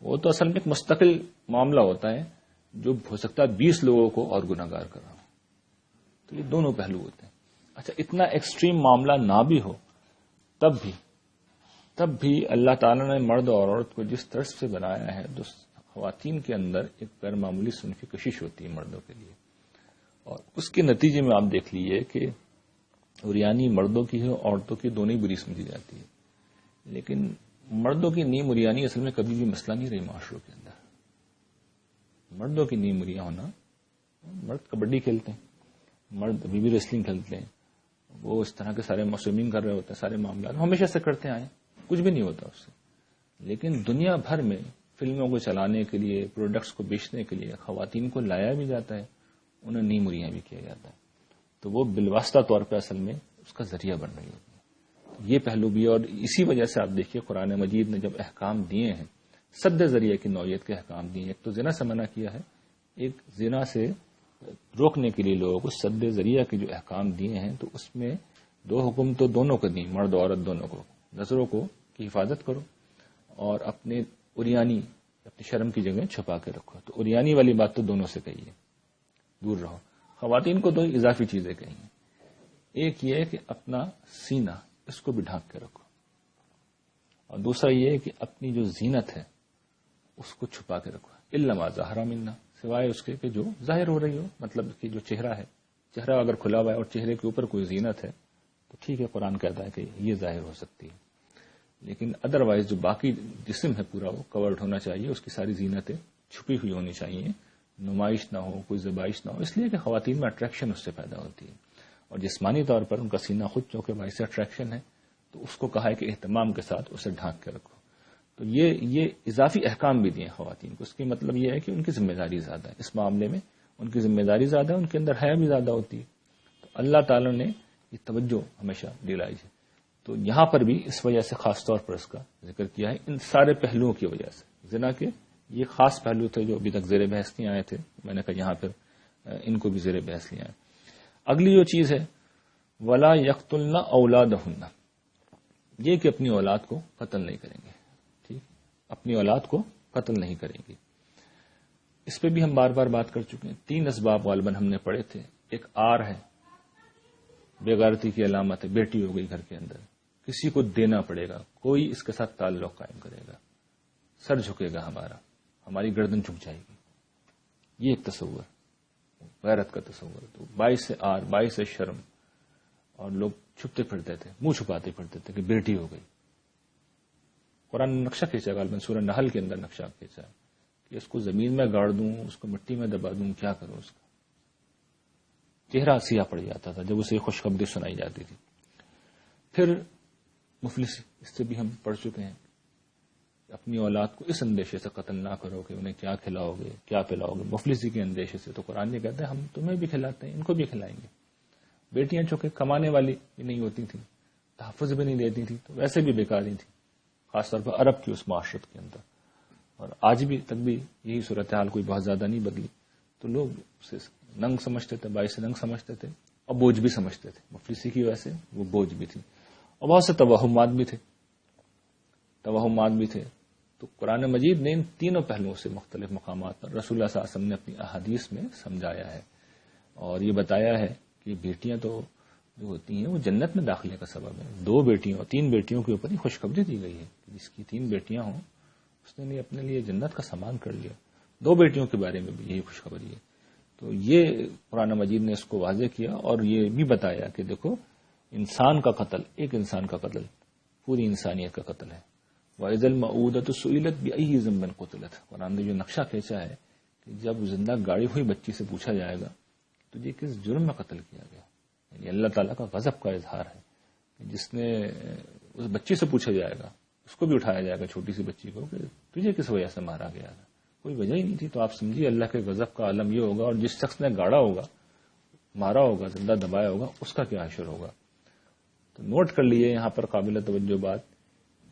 وہ تو اصل میں ایک مستقل معاملہ ہوتا ہے جو ہو سکتا ہے 20 لوگوں کو اور گناہگار کر رہا ہو. تو یہ دونوں پہلو ہوتے ہیں. اچھا، اتنا ایکسٹریم معاملہ نہ بھی ہو تب بھی اللہ تعالیٰ نے مرد اور عورت کو جس طرح سے بنایا ہے تو خواتین کے اندر ایک غیر معمولی صنفی کشش ہوتی ہے مردوں کے لیے، اور اس کے نتیجے میں آپ دیکھ لیجیے کہ اریانی مردوں کی ہے، عورتوں کی دونوں ہی بری سمجھی جاتی ہے. لیکن مردوں کی نیم اریانی اصل میں کبھی بھی مسئلہ نہیں رہی معاشروں کے اندر. مردوں کی نیم اریا ہونا، مرد کبڈی کھیلتے ہیں، مرد بی ریسلنگ کھیلتے ہیں، وہ اس طرح کے سارے سوئمنگ کر رہے ہوتے ہیں، سارے معاملات ہمیشہ سے کرتے آئے، کچھ بھی نہیں ہوتا اس سے. لیکن دنیا بھر میں فلموں کو چلانے کے لیے، پروڈکٹس کو بیچنے کے لیے خواتین کو لایا بھی جاتا ہے، انہیں نیم اریاں بھی کیا جاتا ہے. تو وہ بالواسطہ طور پہ اصل میں اس کا ذریعہ بن رہی ہوتی ہے. یہ پہلو بھی، اور اسی وجہ سے آپ دیکھیے قرآن مجید نے جب احکام دیے ہیں، سد ذریعہ کی نوعیت کے احکام دیے ہیں. ایک تو زنا سے منع کیا ہے، ایک زنا سے روکنے کے لیے لوگوں کو سد ذریعہ کے جو احکام دیے ہیں، تو اس میں دو حکم تو دونوں کو دیں، مرد عورت دونوں کو. نظروں کو کی حفاظت کرو اور اپنے اریانی، اپنی شرم کی جگہ چھپا کے رکھو. تو اریانی والی بات تو دونوں سے کہیے، دور رہو. خواتین کو دو اضافی چیزیں کہیں، ایک یہ ہے کہ اپنا سینہ اس کو بھی ڈھانک کے رکھو، اور دوسرا یہ ہے کہ اپنی جو زینت ہے اس کو چھپا کے رکھو. الا ما ظہر منا، سوائے اس کے کہ جو ظاہر ہو رہی ہو، مطلب کہ جو چہرہ ہے، چہرہ اگر کھلا ہوا ہے اور چہرے کے اوپر کوئی زینت ہے تو ٹھیک ہے، قرآن کہتا ہے کہ یہ ظاہر ہو سکتی ہے. لیکن ادروائز جو باقی جسم ہے پورا وہ کورڈ ہونا چاہیے، اس کی ساری زینتیں چھپی ہوئی ہونی چاہیے، نمائش نہ ہو، کوئی زبائش نہ ہو، اس لیے کہ خواتین میں اٹریکشن اس سے پیدا ہوتی ہے، اور جسمانی طور پر ان کا سینہ خود چونکہ باعث اٹریکشن ہے، تو اس کو کہا ہے کہ اہتمام کے ساتھ اسے ڈھانک کے رکھو. تو یہ اضافی احکام بھی دیے خواتین کو. اس کی مطلب یہ ہے کہ ان کی ذمہ داری زیادہ ہے اس معاملے میں، ان کی ذمہ داری زیادہ ہے، ان کے اندر حیا بھی زیادہ ہوتی ہے. تو اللہ تعالی نے یہ توجہ ہمیشہ دلائی ہے. تو یہاں پر بھی اس وجہ سے خاص طور پر اس کا ذکر کیا ہے، ان سارے پہلوؤں کی وجہ سے. زنا کے یہ خاص پہلو تھے جو ابھی تک زیر بحث نہیں آئے تھے، میں نے کہا یہاں پھر ان کو بھی زیر بحث لیا ہے. اگلی جو چیز ہے ولا یقتلن اولادہن، یہ کہ اپنی اولاد کو قتل نہیں کریں گے. ٹھیک، اپنی اولاد کو قتل نہیں کریں گے. اس پہ بھی ہم بار بار بات کر چکے ہیں. 3 اسباب غالباً ہم نے پڑھے تھے. ایک آر ہے، بے غیرتی کی علامت ہے، بیٹی ہو گئی گھر کے اندر، کسی کو دینا پڑے گا، کوئی اس کے ساتھ تعلق قائم کرے گا، سر جھکے گا، ہماری گردن جھک جائے گی. یہ ایک تصور، غیرت کا تصور. تو باعث آر، باعث شرم، اور لوگ چھپتے پھرتے تھے، منہ چھپاتے پھرتے تھے کہ بیٹی ہو گئی. قرآن نے نقشہ کھینچا، غالباً سورہ نحل کے اندر نقشہ کھینچا کہ اس کو زمین میں گاڑ دوں، اس کو مٹی میں دبا دوں، کیا کروں. اس کا چہرہ سیاہ پڑ جاتا تھا جب اسے خوشخبری سنائی جاتی تھی. پھر مفلسی، اس سے بھی ہم پڑھ چکے ہیں، اپنی اولاد کو اس اندیشے سے قتل نہ کرو کہ انہیں کیا کھلاؤ گے، کیا پلاؤ گے، مفلسی کے اندیشے سے. تو قرآن یہ کہتا ہے ہم تمہیں بھی کھلاتے ہیں، ان کو بھی کھلائیں گے. بیٹیاں چونکہ کمانے والی بھی نہیں ہوتی تھیں، تحفظ بھی نہیں دیتی تھیں، تو ویسے بھی بیکار ہی تھیں، خاص طور پر عرب کی اس معاشرت کے اندر. اور آج بھی تک بھی یہی صورتحال، کوئی بہت زیادہ نہیں بدلی. تو لوگ اسے ننگ سمجھتے تھے، باعث ننگ سمجھتے تھے، اور بوجھ بھی سمجھتے تھے. مفلسی کی وجہ سے وہ بوجھ بھی تھی، اور بہت سے توہمات بھی تھے. تو قرآن مجید نے ان تینوں پہلوؤں سے مختلف مقامات پر رسول اللہ صلی اللہ علیہ وسلم نے اپنی احادیث میں سمجھایا ہے، اور یہ بتایا ہے کہ بیٹیاں تو جو ہوتی ہیں وہ جنت میں داخلے کا سبب ہے. 2 بیٹیوں، 3 بیٹیوں کے اوپر ہی خوشخبری دی گئی ہے کہ جس کی 3 بیٹیاں ہوں اس نے اپنے لیے جنت کا سامان کر لیا. 2 بیٹیوں کے بارے میں بھی یہی خوشخبری ہے. تو یہ قرآن مجید نے اس کو واضح کیا، اور یہ بھی بتایا کہ دیکھو انسان کا قتل، ایک انسان کا قتل پوری انسانیت کا قتل ہے. وَإِذَا الْمَوْءُودَةُ سُئِلَتْ بِأَيِّ ذَنبٍ قُتِلَتْ، قرآن نے جو نقشہ کھینچا ہے کہ جب زندہ گاڑی ہوئی بچی سے پوچھا جائے گا تو یہ کس جرم میں قتل کیا گیا. یعنی اللہ تعالیٰ کا غضب کا اظہار ہے کہ جس نے اس بچی سے پوچھا جائے گا، اس کو بھی اٹھایا جائے گا، چھوٹی سی بچی کو، کہ تجھے کس وجہ سے مارا گیا تھا، کوئی وجہ ہی نہیں تھی. تو آپ سمجھیے اللہ کے غضب کا عالم یہ ہوگا، اور جس شخص نے گاڑا ہوگا، مارا ہوگا، زندہ دبایا ہوگا، اس کا کیا حشر ہوگا. تو نوٹ کر لیے یہاں پر قابل توجہ بات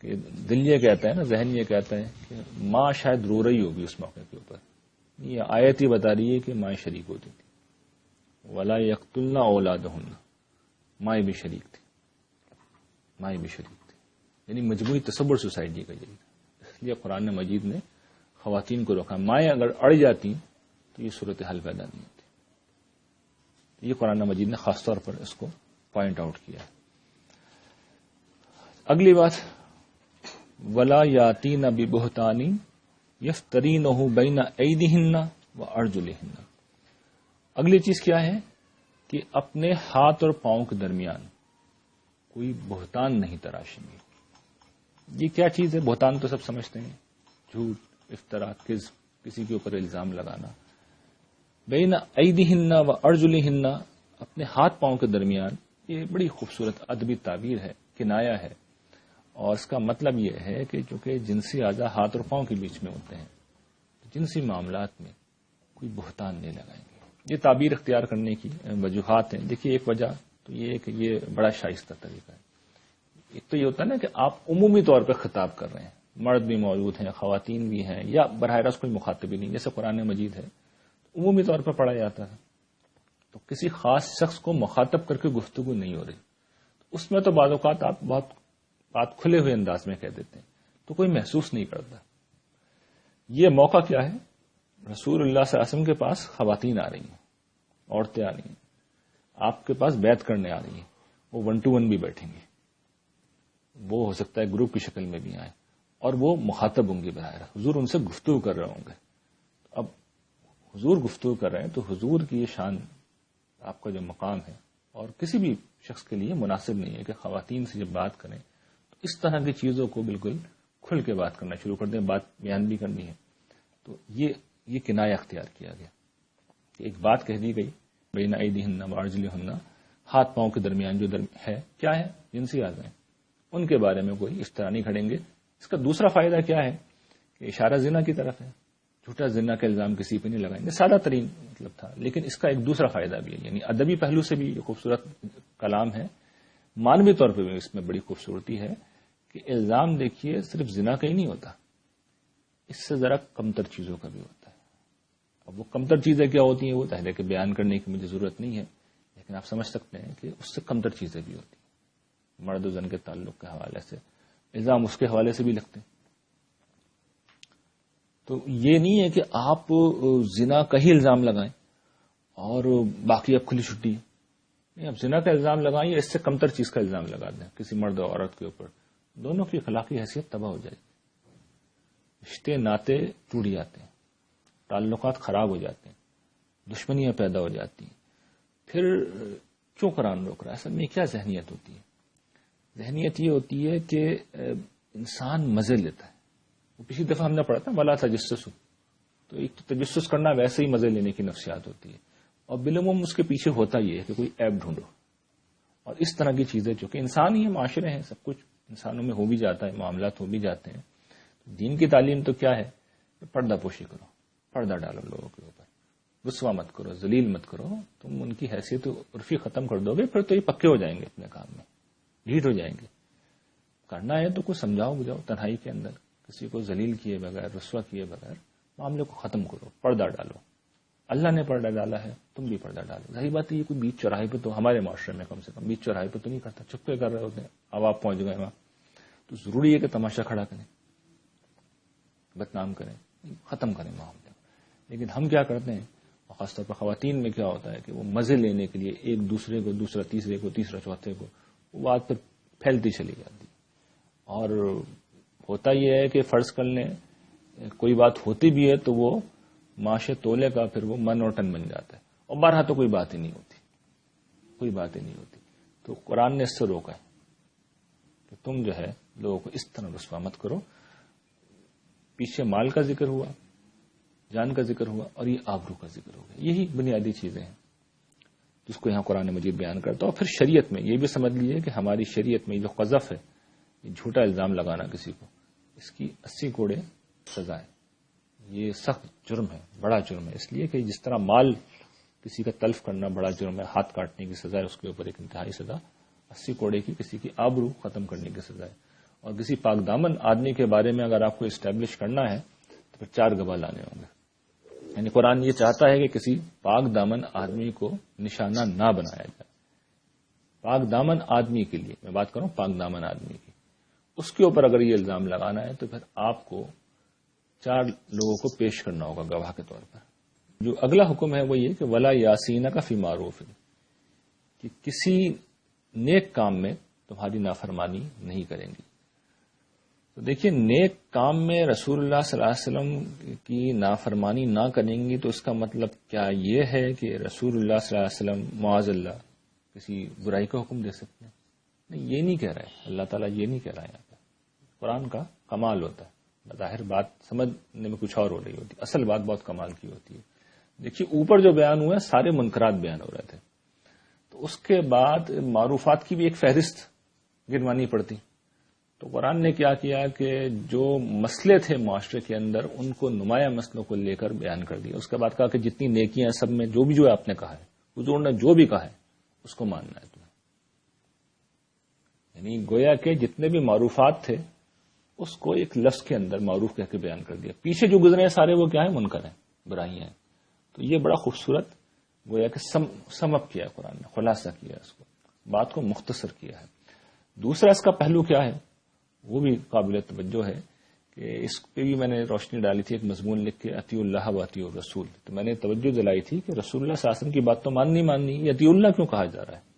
کہ دل یہ کہتا ہے نا، ذہن یہ کہتا ہے کہ ماں شاید رو رہی ہوگی اس موقع کے اوپر. یہ آیت ہی بتا رہی ہے کہ مائیں شریک ہوتی تھی. ولا یقتلن اولادہن، مائیں بھی شریک تھی، مائیں بھی شریک تھی. یعنی مجموعی تصور سوسائٹی کا یہی تھا. اس لیے قرآن مجید نے خواتین کو روکا. مائیں اگر اڑ جاتی تو یہ صورتحال پیدا نہیں ہوتی. یہ قرآن مجید نے خاص طور پر اس کو پوائنٹ آؤٹ کیا ہے. اگلی بات، ولا یاتین ببہتان یفترینہ بین ایدیہن وارجلہن. اگلی چیز کیا ہے کہ اپنے ہاتھ اور پاؤں کے درمیان کوئی بہتان نہیں تراشیں گے. یہ کیا چیز ہے؟ بہتان تو سب سمجھتے ہیں، جھوٹ، افترا، کذب، کسی کے اوپر الزام لگانا. بین ایدیہن وارجلہن، اپنے ہاتھ پاؤں کے درمیان. یہ بڑی خوبصورت ادبی تعبیر ہے، کنایا ہے، اور اس کا مطلب یہ ہے کہ چونکہ جنسی اعضاء ہاتھ اور پاؤں کے بیچ میں ہوتے ہیں، جنسی معاملات میں کوئی بہتان نہیں لگائیں گے. یہ تعبیر اختیار کرنے کی وجوہات ہیں. دیکھیے، ایک وجہ تو یہ ہے کہ یہ بڑا شائستہ طریقہ ہے. ایک تو یہ ہوتا ہے نا کہ آپ عمومی طور پہ خطاب کر رہے ہیں، مرد بھی موجود ہیں، خواتین بھی ہیں، یا براہ راست کوئی مخاطب ہی نہیں، جیسے قرآن مجید ہے عمومی طور پر پڑھا جاتا ہے، تو کسی خاص شخص کو مخاطب کر کے گفتگو نہیں ہو رہی. اس میں تو بعض اوقات آپ بہت بات کھلے ہوئے انداز میں کہہ دیتے ہیں تو کوئی محسوس نہیں کرتا. یہ موقع کیا ہے؟ رسول اللہ صلی اللہ علیہ وسلم کے پاس خواتین آ رہی ہیں، عورتیں آ رہی ہیں، آپ کے پاس بیعت کرنے آ رہی ہیں. وہ 1 to 1 بھی بیٹھیں گے، وہ ہو سکتا ہے گروپ کی شکل میں بھی آئیں، اور وہ مخاطب ہوں گے براہ راست. حضور ان سے گفتگو کر رہے ہوں گے. اب حضور گفتگو کر رہے ہیں تو حضور کی یہ شان، آپ کا جو مقام ہے، اور کسی بھی شخص کے لیے مناسب نہیں ہے کہ خواتین سے جب بات کریں تو اس طرح کی چیزوں کو بالکل کھل کے بات کرنا شروع کر دیں. بات بیان بھی کرنی ہے تو یہ کنایہ اختیار کیا گیا کہ ایک بات کہہ دی گئی، بین ایدیہن وارجلہن، ہاتھ پاؤں کے درمیان جو ہے کیا ہے؟ جنسی اعضاء ہیں، ان کے بارے میں کوئی اس طرح نہیں کھڑیں گے. اس کا دوسرا فائدہ کیا ہے کہ اشارہ زنا کی طرف ہے. جھوٹا زنا کا الزام کسی پہ نہیں لگائیں گے. سادہ ترین مطلب تھا، لیکن اس کا ایک دوسرا فائدہ بھی ہے، یعنی ادبی پہلو سے بھی یہ خوبصورت کلام ہے، مانوی طور پہ بھی اس میں بڑی خوبصورتی ہے کہ الزام دیکھیے صرف زنا کا ہی نہیں ہوتا، اس سے ذرا کمتر چیزوں کا بھی ہوتا ہے. اب وہ کمتر چیزیں کیا ہوتی ہیں وہ تحریر کے بیان کرنے کی مجھے ضرورت نہیں ہے، لیکن آپ سمجھ سکتے ہیں کہ اس سے کمتر چیزیں بھی ہوتی ہیں. مرد و زن کے تعلق کے حوالے سے الزام اس کے حوالے سے بھی لگتے ہیں. تو یہ نہیں ہے کہ آپ زنا کا ہی الزام لگائیں اور باقی اب کھلی چھٹی نہیں. اب زنا کا الزام لگائیں یا اس سے کمتر چیز کا الزام لگا دیں کسی مرد اور عورت کے اوپر، دونوں کی اخلاقی حیثیت تباہ ہو جائے گی. رشتے ناطے ٹوٹ جاتے ہیں، تعلقات خراب ہو جاتے ہیں، دشمنیاں پیدا ہو جاتی ہیں. پھر کیوں قرآن روک رہا ہے؟ اصل میں کیا ذہنیت ہوتی ہے؟ ذہنیت یہ ہوتی ہے کہ انسان مزے لیتا ہے. وہ پچھلی دفعہ ہم نے پڑھا تھا ولا تجسسوا، تو ایک تو تجسس کرنا ویسے ہی مزے لینے کی نفسیات ہوتی ہے، اور بالعموم اس کے پیچھے ہوتا یہ ہے کہ کوئی عیب ڈھونڈو. اور اس طرح کی چیزیں چونکہ انسان ہی ہیں، معاشرے ہیں، سب کچھ انسانوں میں ہو بھی جاتا ہے، معاملات ہو بھی جاتے ہیں. دین کی تعلیم تو کیا ہے کہ پردہ پوشی کرو، پردہ ڈالو لوگوں کے اوپر، رسوا مت کرو، ذلیل مت کرو. تم ان کی حیثیت عرفی ختم کر دو گے پھر تو یہ پکے ہو جائیں گے، اپنے کام میں ڈھیٹ ہو جائیں گے. کرنا ہے تو کچھ سمجھاؤ بجاؤ تنہائی کے اندر، کسی کو ذلیل کیے بغیر، رسوا کیے بغیر معاملے کو ختم کرو، پردہ ڈالو. اللہ نے پردہ ڈالا ہے، تم بھی پردہ ڈالو. ظاہر بات ہے یہ کوئی بیچ چوراہے پہ تو ہمارے معاشرے میں کم سے کم بیچ چوراہے پہ تو نہیں کرتا، چپے کر رہے ہوتے ہیں. اب آپ پہنچ گئے وہاں تو ضروری ہے کہ تماشا کھڑا کریں، بدنام کریں، ختم کریں معاملے. لیکن ہم کیا کرتے ہیں، خاص طور پر خواتین میں کیا ہوتا ہے کہ وہ مزے لینے کے لیے ایک دوسرے کو، دوسرا تیسرے کو، تیسرا چوتھے کو، وہ بات پھر پھیلتی چلی جاتی. اور ہوتا یہ ہے کہ فرض کر لیں کوئی بات ہوتی بھی ہے تو وہ معاشے تولے کا پھر وہ من اور ٹن بن جاتا ہے، اور بارہ تو کوئی بات ہی نہیں ہوتی، کوئی بات ہی نہیں ہوتی. تو قرآن نے اس سے روکا ہے کہ تم جو ہے لوگوں کو اس طرح رسوا مت کرو. پیچھے مال کا ذکر ہوا، جان کا ذکر ہوا، اور یہ آبرو کا ذکر ہو گیا. یہی بنیادی چیزیں ہیں جس کو یہاں قرآن مجید بیان کرتا ہے. اور پھر شریعت میں یہ بھی سمجھ لیجیے کہ ہماری شریعت میں جو قذف ہے، یہ جھوٹا الزام لگانا کسی کو، اس کی 80 کوڑے سزا ہے. یہ سخت جرم ہے، بڑا جرم ہے. اس لیے کہ جس طرح مال کسی کا تلف کرنا بڑا جرم ہے، ہاتھ کاٹنے کی سزا ہے، اس کے اوپر ایک انتہائی سزا 80 کوڑے کی کسی کی آبرو ختم کرنے کی سزا ہے. اور کسی پاک دامن آدمی کے بارے میں اگر آپ کو اسٹیبلش کرنا ہے تو پھر 4 گواہ لانے ہوں گے. یعنی قرآن یہ چاہتا ہے کہ کسی پاک دامن آدمی کو نشانہ نہ بنایا جائے. پاک دامن آدمی کے لیے میں بات کروں، پاک دامن آدمی کی، اس کے اوپر اگر یہ الزام لگانا ہے تو پھر آپ کو 4 لوگوں کو پیش کرنا ہوگا گواہ کے طور پر. جو اگلا حکم ہے وہ یہ کہ ولا یاسین کا فی معروف، کہ کسی نیک کام میں تمہاری نافرمانی نہیں کریں گی. تو دیکھیے، نیک کام میں رسول اللہ صلی اللہ علیہ وسلم کی نافرمانی نہ کریں گی تو اس کا مطلب کیا یہ ہے کہ رسول اللہ صلی اللہ علیہ وسلم معاذ اللہ کسی برائی کا حکم دے سکتے ہیں؟ نہیں، یہ نہیں کہہ رہا ہے اللہ تعالیٰ، یہ نہیں کہہ رہا ہے. یہاں پہ قرآن کا کمال ہوتا ہے، بظاہر بات سمجھنے میں کچھ اور ہو رہی ہوتی ہے، اصل بات بہت کمال کی ہوتی ہے. دیکھیے، اوپر جو بیان ہوا ہے سارے منکرات بیان ہو رہے تھے، تو اس کے بعد معروفات کی بھی ایک فہرست گنوانی پڑتی. تو قرآن نے کیا کیا کہ جو مسئلے تھے معاشرے کے اندر ان کو نمایاں مسئلوں کو لے کر بیان کر دیا. اس کے بعد کہا کہ جتنی نیکیاں ہیں سب میں جو بھی آپ نے کہا ہے، حضور نے جو بھی کہا ہے اس کو ماننا ہے تمہیں. یعنی گویا کہ جتنے بھی معروفات تھے اس کو ایک لفظ کے اندر معروف کہہ کے بیان کر دیا. پیچھے جو گزرے ہیں سارے وہ کیا ہیں؟ منکر ہیں، برائیاں ہیں. تو یہ بڑا خوبصورت گویا کہ سم اپ کیا قرآن نے، خلاصہ کیا اس کو، بات کو مختصر کیا ہے. دوسرا اس کا پہلو کیا ہے وہ بھی قابل توجہ ہے کہ اس پہ بھی میں نے روشنی ڈالی تھی، ایک مضمون لکھ کے اطیع اللہ و اطیع الرسول. تو میں نے توجہ دلائی تھی کہ رسول اللہ صلی اللہ علیہ وسلم کی بات تو ماننی، یہ اطیع اللہ کیوں کہا جا رہا ہے؟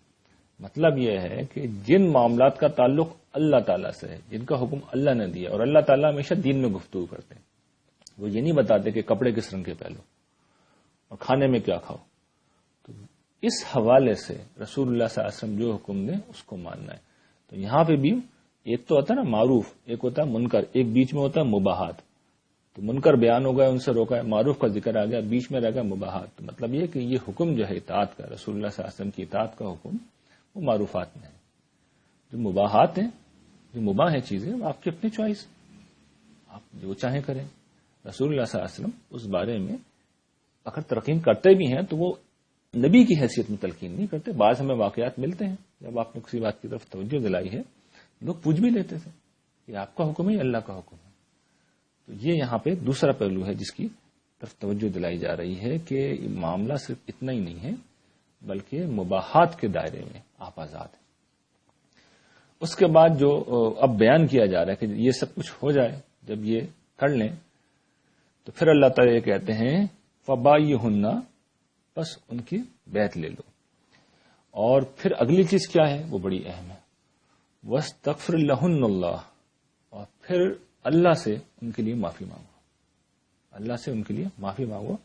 مطلب یہ ہے کہ جن معاملات کا تعلق اللہ تعالیٰ سے ہے، جن کا حکم اللہ نے دیا، اور اللہ تعالیٰ ہمیشہ دین میں گفتگو کرتے ہیں، وہ یہ نہیں بتاتے کہ کپڑے کس رنگ کے پہلو اور کھانے میں کیا کھاؤ. تو اس حوالے سے رسول اللہ صلی اللہ علیہ وسلم جو حکم دیں اس کو ماننا ہے. تو یہاں پہ بھی ایک تو ہوتا ہے نا معروف، ایک ہوتا ہے منکر، ایک بیچ میں ہوتا ہے مباحات. تو منکر بیان ہو گیا، ان سے روکا ہے، معروف کا ذکر آ گیا، بیچ میں رہ گیا مباحات. تو مطلب یہ کہ یہ حکم جو ہے اطاعت کا، رسول اللہ صلی اللہ علیہ وسلم کی اطاعت کا حکم، وہ معروفات میں ہے. جو مباحات ہیں، جو مباح ہیں چیزیں، وہ آپ کی اپنی چوائس، آپ جو چاہیں کریں. رسول اللہ صلی اللہ علیہ وسلم اس بارے میں اگر تلقین کرتے بھی ہیں تو وہ نبی کی حیثیت میں تلقین نہیں کرتے. بعض ہمیں واقعات ملتے ہیں جب آپ نے کسی بات کی طرف توجہ دلائی ہے، لوگ پوچھ بھی لیتے تھے یہ آپ کا حکم ہے یا اللہ کا حکم ہے. تو یہ یہاں پہ دوسرا پہلو ہے جس کی طرف توجہ دلائی جا رہی ہے کہ معاملہ صرف اتنا ہی نہیں ہے بلکہ مباحات کے دائرے میں آپ آزاد ہیں. اس کے بعد جو اب بیان کیا جا رہا ہے کہ یہ سب کچھ ہو جائے، جب یہ کر لیں تو پھر اللہ تعالیٰ یہ کہتے ہیں فبائہن، بس ان کی بیعت لے لو. اور پھر اگلی چیز کیا ہے وہ بڑی اہم ہے، وَاسْتَغْفِرْ لَهُنَّ اللَّهُ، اور پھر اللہ سے ان کے لیے معافی مانگو، اللہ سے ان کے لیے معافی مانگو.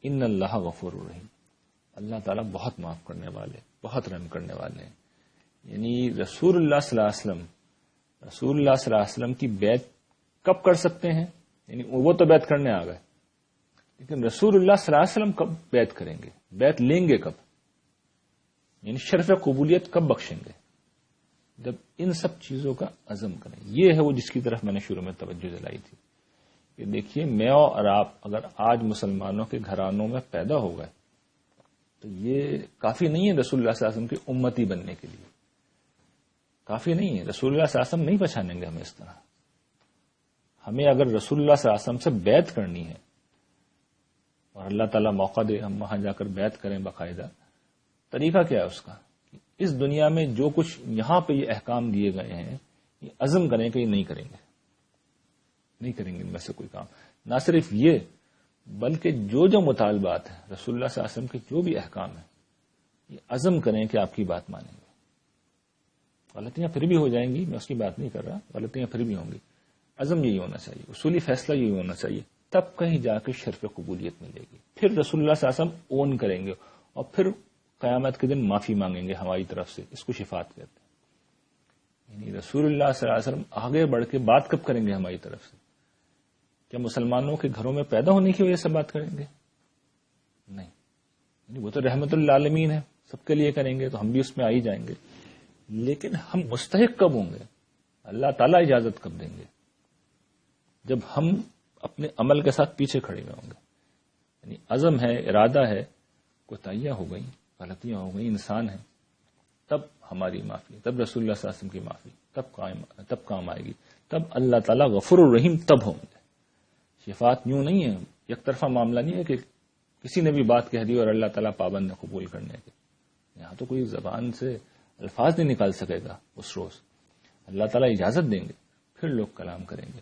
ان اللہ غفور الرحیم، اللہ تعالیٰ بہت معاف کرنے والے، بہت رحم کرنے والے ہیں. یعنی رسول اللہ صلی اللہ علیہ وسلم کی بیعت کب کر سکتے ہیں؟ یعنی وہ تو بیعت کرنے آ گئے، لیکن رسول اللہ صلی اللہ علیہ وسلم کب بیعت کریں گے، بیعت لیں گے کب، یعنی شرف قبولیت کب بخشیں گے؟ جب ان سب چیزوں کا عزم کریں. یہ ہے وہ جس کی طرف میں نے شروع میں توجہ دلائی تھی کہ دیکھیے، میں اور آپ اگر آج مسلمانوں کے گھرانوں میں پیدا ہو گئے تو یہ کافی نہیں ہے رسول اللہ صلی اللہ علیہ وسلم کی امتی بننے کے لیے، کافی نہیں ہے. رسول اللہ صلی اللہ علیہ وسلم نہیں پہچانیں گے ہمیں اس طرح. ہمیں اگر رسول اللہ صلی اللہ علیہ وسلم سے بیعت کرنی ہے اور اللہ تعالیٰ موقع دے ہم وہاں جا کر بیعت کریں باقاعدہ، طریقہ کیا ہے اس کا؟ اس دنیا میں جو کچھ یہاں پہ یہ احکام دیے گئے ہیں، یہ عزم کریں کہ یہ نہیں کریں گے، نہیں کریں گے ان میں سے کوئی کام. نہ صرف یہ بلکہ جو مطالبات ہیں رسول اللہ صلی اللہ علیہ وسلم کے، جو بھی احکام ہیں، یہ عزم کریں کہ آپ کی بات مانیں گے. غلطیاں پھر بھی ہو جائیں گی، میں اس کی بات نہیں کر رہا، غلطیاں پھر بھی ہوں گی. عزم یہی ہونا چاہیے، اصولی فیصلہ یہی ہونا چاہیے، تب کہیں جا کے شرف قبولیت ملے گی. پھر رسول اللہ صلی اللہ علیہ وسلم اون کریں گے اور پھر قیامت کے دن معافی مانگیں گے ہماری طرف سے. اس کو شفاعت کہتے ہیں. یعنی رسول اللہ صلی اللہ علیہ وسلم آگے بڑھ کے بات کب کریں گے ہماری طرف سے؟ کیا مسلمانوں کے گھروں میں پیدا ہونے کی وجہ سے بات کریں گے؟ نہیں. یعنی وہ تو رحمت للعالمین ہے، سب کے لیے کریں گے تو ہم بھی اس میں آ ہی جائیں گے. لیکن ہم مستحق کب ہوں گے؟ اللہ تعالیٰ اجازت کب دیں گے؟ جب ہم اپنے عمل کے ساتھ پیچھے کھڑے ہوئے ہوں گے. یعنی عزم ہے، ارادہ ہے، کوتاہیاں ہو گئی، غلطیاں ہو گئی، انسان ہے، تب ہماری معافی، تب رسول اللہ صلی اللہ علیہ وسلم کی معافی تب کام آئے گی، تب اللہ تعالیٰ غفور الرحیم تب ہوں گے۔ شفاعت یوں نہیں ہے، یک طرفہ معاملہ نہیں ہے کہ کسی نے بھی بات کہہ دی اور اللہ تعالیٰ پابند ہے قبول کرنے کے۔ یہاں تو کوئی زبان سے الفاظ نہیں نکال سکے گا اس روز، اللہ تعالیٰ اجازت دیں گے، پھر لوگ کلام کریں گے۔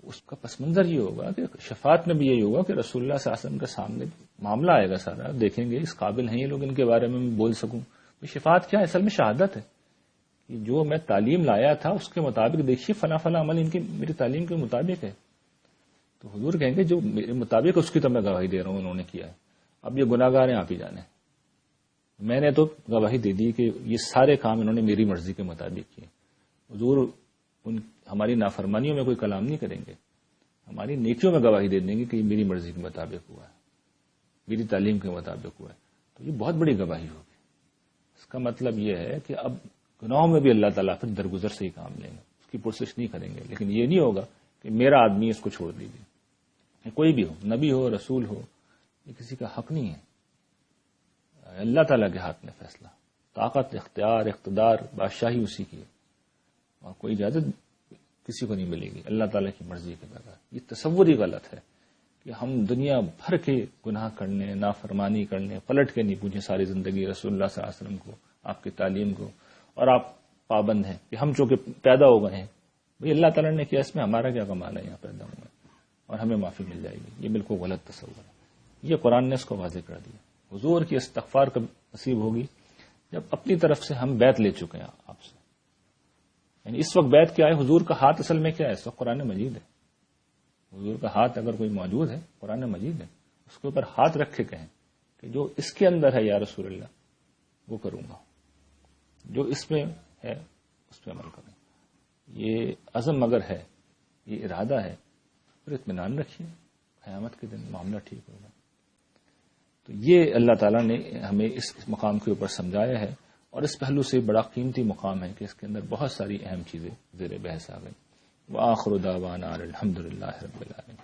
اس کا پس منظر یہ ہوگا کہ شفاعت میں بھی یہی ہوگا کہ رسول اللہ صلی اللہ علیہ وسلم کے سامنے معاملہ آئے گا سارا، دیکھیں گے اس قابل ہیں یہ لوگ ان کے بارے میں بول سکوں۔ شفاعت کیا ہے؟ اصل میں شہادت ہے کہ جو میں تعلیم لایا تھا اس کے مطابق دیکھیے فلاں فلاں عمل ان کی میری تعلیم کے مطابق ہے، تو حضور کہیں گے جو میرے مطابق اس کی تو میں گواہی دے رہا ہوں انہوں نے کیا ہے، اب یہ گناہ گار ہیں آپ ہی جانے، میں نے تو گواہی دے دی کہ یہ سارے کام انہوں نے میری مرضی کے مطابق کیے۔ حضور ہماری نافرمانیوں میں کوئی کلام نہیں کریں گے، ہماری نیکیوں میں گواہی دے دیں گے کہ یہ میری مرضی کے مطابق ہوا ہے، میری تعلیم کے مطابق ہوا ہے، تو یہ بہت بڑی گواہی ہوگی۔ اس کا مطلب یہ ہے کہ اب گناہوں میں بھی اللہ تعالیٰ پھر درگزر سے ہی کام لیں گے، اس کی پرسش نہیں کریں گے، لیکن یہ نہیں ہوگا کہ میرا آدمی اس کو چھوڑ دیجیے، کوئی بھی ہو، نبی ہو رسول ہو، یہ کسی کا حق نہیں ہے، اللہ تعالیٰ کے ہاتھ میں فیصلہ، طاقت اختیار اقتدار بادشاہی اسی کی ہے، اور کوئی اجازت کسی کو نہیں ملے گی اللہ تعالیٰ کی مرضی کے بغیر۔ یہ تصور ہی غلط ہے کہ ہم دنیا بھر کے گناہ کرنے، نافرمانی کرنے، پلٹ کے نہیں پوچھیں ساری زندگی رسول اللہ صلی اللہ علیہ وسلم کو، آپ کی تعلیم کو، اور آپ پابند ہیں کہ ہم چونکہ پیدا ہو گئے ہیں، بھئی اللہ تعالیٰ نے کیا، اس میں ہمارا کیا کمال ہے، یہاں پیدا ہوئے اور ہمیں معافی مل جائے گی، یہ بالکل غلط تصور ہے۔ یہ قرآن نے اس کو واضح کر دیا۔ حضور کی استغفار کب نصیب ہوگی؟ جب اپنی طرف سے ہم بیعت لے چکے ہیں آپ سے، یعنی اس وقت بیعت کیا ہے؟ حضور کا ہاتھ اصل میں کیا ہے؟ اس وقت قرآن مجید ہے۔ حضور کا ہاتھ اگر کوئی موجود ہے قرآن مجید ہے، اس کے اوپر ہاتھ رکھ کے کہیں کہ جو اس کے اندر ہے یا رسول اللہ وہ کروں گا، جو اس میں ہے اس پہ عمل کروں۔ یہ عزم اگر ہے، یہ ارادہ ہے، پھر اطمینان رکھیے، قیامت کے دن معاملہ ٹھیک ہوگا۔ تو یہ اللہ تعالیٰ نے ہمیں اس مقام کے اوپر سمجھایا ہے، اور اس پہلو سے بڑا قیمتی مقام ہے کہ اس کے اندر بہت ساری اہم چیزیں زیر بحث آ گئی۔ وآخر دعوانا الحمد للہ رب العالمین۔